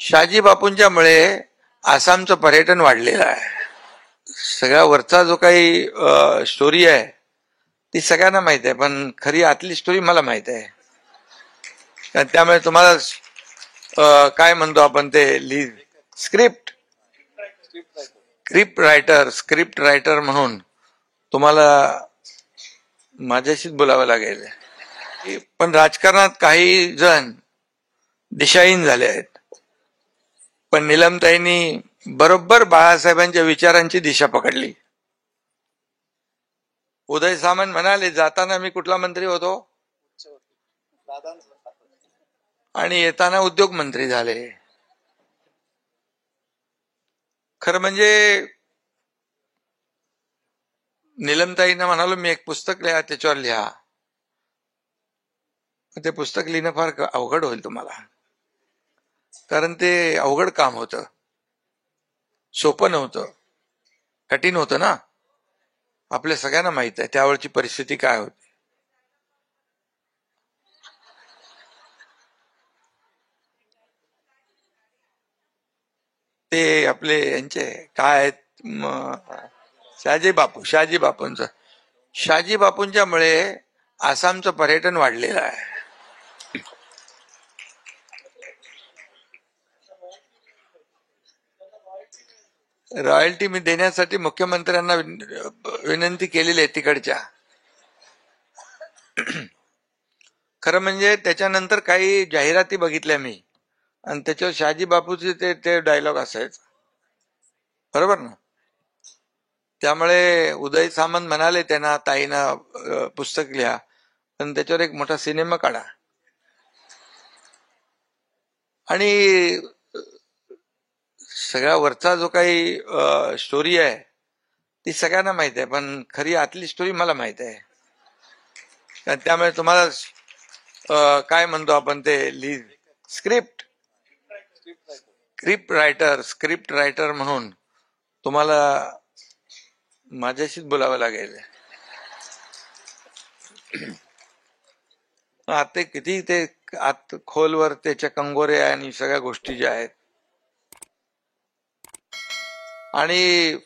शहाजी बापूंच्या मुळे आसामचं पर्यटन वाढलेलं आहे. सगळ्या वरचा जो काही स्टोरी आहे ती सगळ्यांना माहित आहे, पण खरी आतली स्टोरी मला माहित आहे. त्यामुळे तुम्हाला काय म्हणतो आपण ते स्क्रिप्ट स्क्रिप्ट रायटर म्हणून तुम्हाला माझ्याशीच बोलावं लागेल. पण राजकारणात काही जण दिशाहीन झाले आहेत, पण नीलमताईंनी बरोबर बाळासाहेबांच्या विचारांची दिशा पकडली. उदय सामंत म्हणाले, जाताना मी कुठला मंत्री होतो आणि येताना उद्योग मंत्री झाले. खरं म्हणजे नीलमताईंना म्हणालो, मी एक पुस्तक लिहा, त्याच्यावर लिहा. ते पुस्तक लिहिणं फार अवघड होईल तुम्हाला, कारण ते अवघड काम होतं, सोपं नव्हतं, कठीण होतं ना. आपल्या सगळ्यांना माहित आहे त्यावेळची परिस्थिती काय होती. ते आपले यांचे काय शहाजी बापूंच्या मुळे आसामचं पर्यटन वाढलेलं आहे. रॉयल्टी मी देण्यासाठी मुख्यमंत्र्यांना विनंती केलेली आहे तिकडच्या. खरं म्हणजे त्याच्यानंतर काही जाहिराती बघितल्या मी, आणि त्याच्यावर शहाजी बापूचे ते डायलॉग असायचं, बरोबर ना. त्यामुळे उदय सामंत म्हणाले त्यांना, ताईना पुस्तक लिहा, पण त्याच्यावर एक मोठा सिनेमा काढा. आणि सगळ्या वरचा जो काही स्टोरी आहे ती सगळ्यांना माहित आहे, पण खरी आतली स्टोरी मला माहित आहे. त्यामुळे तुम्हाला काय म्हणतो आपण ते स्क्रिप्ट रायटर म्हणून तुम्हाला माझ्याशीच बोलावं लागेल. आता किती ते आत खोलवर त्याच्या कंगोरे आणि सगळ्या गोष्टी ज्या आहेत. आणि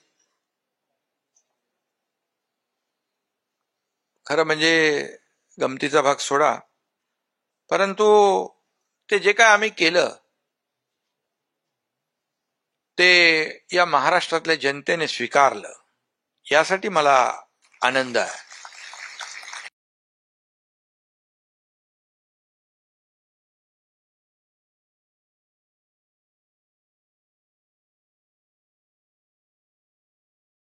खरं म्हणजे गमतीचा भाग सोडा, परंतु ते जे काय आम्ही केलं ते या महाराष्ट्रातल्या जनतेने स्वीकारलं, यासाठी मला आनंद आहे.